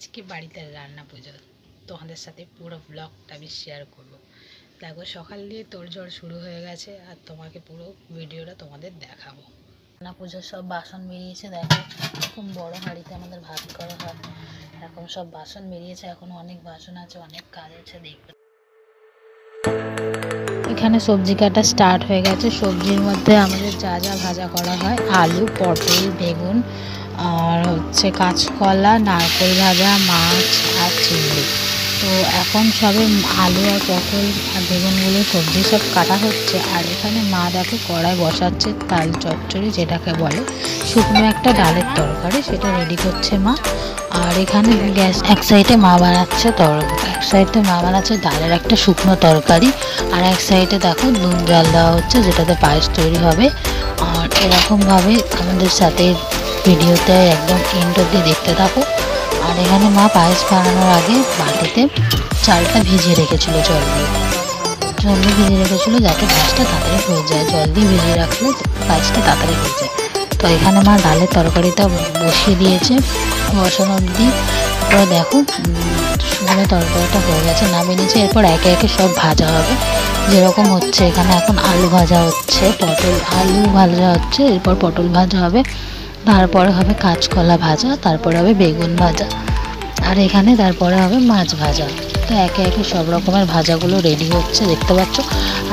আজকে বাড়িতে রান্না পুজো, তোমাদের সাথে পুরো ব্লগটা আমি শেয়ার করব। দেখো সকাল দিয়ে তোড়জোড় শুরু হয়ে গেছে আর তোমাকে পুরো ভিডিওটা তোমাদের দেখাবো। রান্না পুজোর সব বাসন বেরিয়েছে, দেখো খুব বড় হাঁড়িতে আমাদের ভাত করা হয়। এখন সব বাসন বেরিয়েছে, এখন অনেক বাসন আছে, অনেক কাজ আছে দেখবে। এখানে সবজি কাটা স্টার্ট হয়ে গেছে। সবজির মধ্যে আমাদের যা যা ভাজা করা হয়, আলু, পটল, বেগুন আর হচ্ছে কাঁচকলা, নারকেল ভাজা, মাছ আর চিংড়ি। তো এখন সবে আলু আর পটল আর বেগুনগুলো সবজি সব কাটা হচ্ছে। আর এখানে মা দেখো কড়াই বসাচ্ছে তাল চচ্চড়ি, যেটাকে বলে শুকনো একটা ডালের তরকারি, সেটা রেডি করছে মা। আর এখানে গ্যাস এক সাইডে মা বানাচ্ছে এক সাইডে মা বানাচ্ছে ডালের একটা শুকনো তরকারি, আর এক সাইডে দেখো নুন জল দেওয়া হচ্ছে, যেটাতে পায়েস তৈরি হবে। আর এরকমভাবে আমাদের সাথে ভিডিওতে একদম এন্ড অবধি দেখতে থাকো। আর এখানে মা পায়েস বানানোর আগে বাটিতে চালটা ভিজিয়ে রেখেছিল, জল দিয়ে ভিজিয়ে রেখেছিল, যাতে পায়েসটা তাড়াতাড়ি হয়ে যায়। জল দিয়ে ভিজিয়ে রাখলে পায়েসটা তাড়াতাড়ি হয়ে যায়। তো এখানে মা ডালের তরকারিটা বসিয়ে দিয়েছে, বসানো অবধি এরপর দেখো শুকনো তরকারিটা হয়ে গেছে, নামিয়ে নিয়েছে। এরপর একে একে সব ভাজা হবে, যেরকম হচ্ছে এখানে এখন আলু ভাজা হচ্ছে, আলু ভাজা হচ্ছে, এরপর পটল ভাজা হবে, তারপরে হবে কাঁচকলা ভাজা, তারপরে হবে বেগুন ভাজা, আর এখানে তারপরে হবে মাছ ভাজা। তো একে একে সব রকমের ভাজাগুলো রেডি হচ্ছে, দেখতে পাচ্ছ।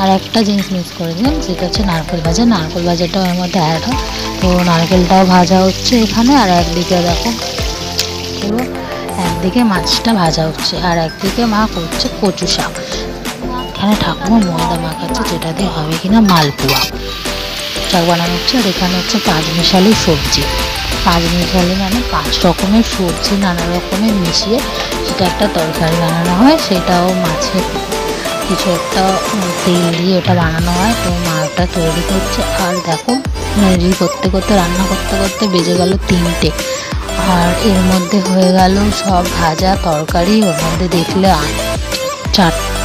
আর একটা জিনিস মিস করে দিলাম, সেটা হচ্ছে নারকেল ভাজা। নারকেল ভাজাটাও এর মধ্যে অ্যাড হয়, তো নারকেলটাও ভাজা হচ্ছে এখানে। আর একদিকে দেখো পুরো একদিকে মাছটা ভাজা হচ্ছে, আর একদিকে মা করছে কচু শাক। এখানে ঠাকুমা ময়দা মাখাচ্ছে, যেটা দিয়ে হবে কিনা মালপোয়া শাক বানানো হচ্ছে। আর এখানে হচ্ছে 5 মিশালি সবজি, 5 মিশালি মানে 5 রকমের সবজি নানা রকমের মিশিয়ে সেটা একটা তরকারি বানানো হয়। সেটাও মাছের কিছু একটা তেল দিয়ে ওটা বানানো হয়। তো মা ওটা তৈরি করছে। আর দেখো রেডি করতে করতে, রান্না করতে করতে বেজে গেল 3টে। আর এর মধ্যে হয়ে গেল সব ভাজা তরকারি, ওর মধ্যে দেখলে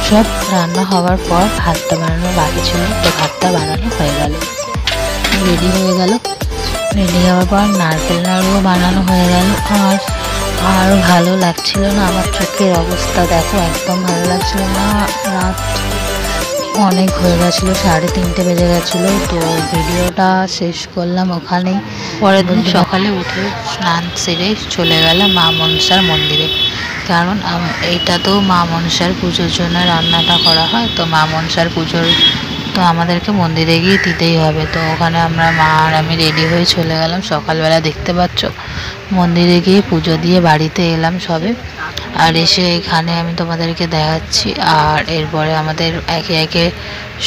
সব রান্না হওয়ার পর ভাতটা বানানো বাকি ছিল, তো ভাতটা বানানো হয়ে গেল, রেডি হয়ে গেল। রেডি হওয়ার পর নারকেল নাড়ুও বানানো হয়ে গেল। আর ভালো লাগছিল না, আমার চোখের অবস্থা দেখো, একদম ভালো লাগছিল না। রাত অনেক হয়ে গেছিলো, 3:30 বেজে গেছিলো। তো ভিডিওটা শেষ করলাম ওখানেই। পরের দিন সকালে উঠে স্নান সেরে চলে গেলাম মা মনসার মন্দিরে, কারণ এইটা তো মা মনসার পুজোর জন্য রান্নাটা করা হয়। তো মা মনসার পুজোর তো আমাদেরকে মন্দিরে গিয়ে দিতেই হবে। তো ওখানে আমরা মা আর আমি রেডি হয়ে চলে গেলাম সকালবেলা, দেখতে পাচ্ছ। মন্দিরে গিয়ে পুজো দিয়ে বাড়িতে এলাম সবে। আর এসে এখানে আমি তোমাদেরকে দেখাচ্ছি। আর এরপরে আমাদের একে একে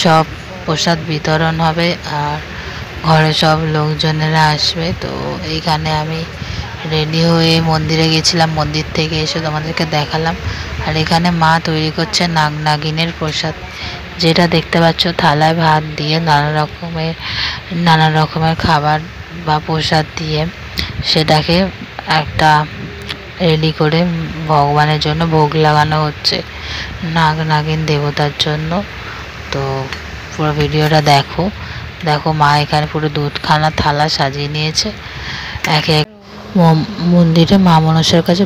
সব প্রসাদ বিতরণ হবে, আর ঘরে সব লোকজনেরা আসবে। তো এইখানে আমি রেডি হয়ে মন্দিরে গেছিলাম, মন্দির থেকে এসে তোমাদেরকে দেখালাম। আর এখানে মা তৈরি করছে নাগ নাগিনের প্রসাদ, যেটা দেখতে পাচ্ছ থালায় ভাত দিয়ে নানা রকমের খাবার বা প্রসাদ দিয়ে সেটাকে একটা রেডি করে ভগবানের জন্য ভোগ লাগানো হচ্ছে, নাগ নাগিন দেবতার জন্য। তো পুরো ভিডিওটা দেখো। মা এখানে পুরো দুধখানা থালা সাজিয়ে নিয়েছে। একে মন্দিরে মা মনসার কাছে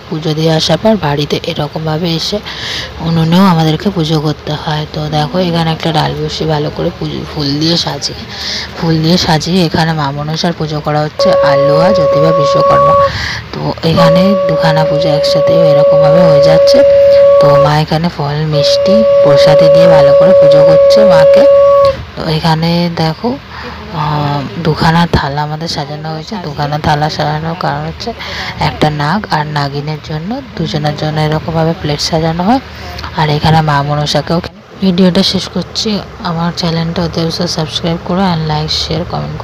পুজো দিয়ে আসার পর বাড়িতে এরকমভাবে এসে উনুনেও আমাদেরকে পুজো করতে হয়। তো দেখো এখানে একটা ডাল বসিয়ে ভালো করে ফুল দিয়ে সাজিয়ে এখানে মা মনসার পুজো করা হচ্ছে, আলুয়া জ্যোতিবা বিশ্বকর্মা। তো এখানে দুখানা পুজো একসাথে এরকমভাবে হয়ে যাচ্ছে। তো মা এখানে ফল মিষ্টি প্রসাদে দিয়ে ভালো করে পুজো করছে মাকে। তো এখানে দেখো দুখানা থালা আমাদের সাজানো হয়েছে। দুখানা থালা সাজানোর কারণ হচ্ছে একটা নাগ আর নাগিনের জন্য, দুজনের জন্য এরকমভাবে প্লেট সাজানো হয়। আর এখানে মা মনসাকেও। ভিডিওটা শেষ করছি। আমার চ্যানেলটা অতি অবশ্যই সাবস্ক্রাইব করো, আর লাইক শেয়ার কমেন্ট করো।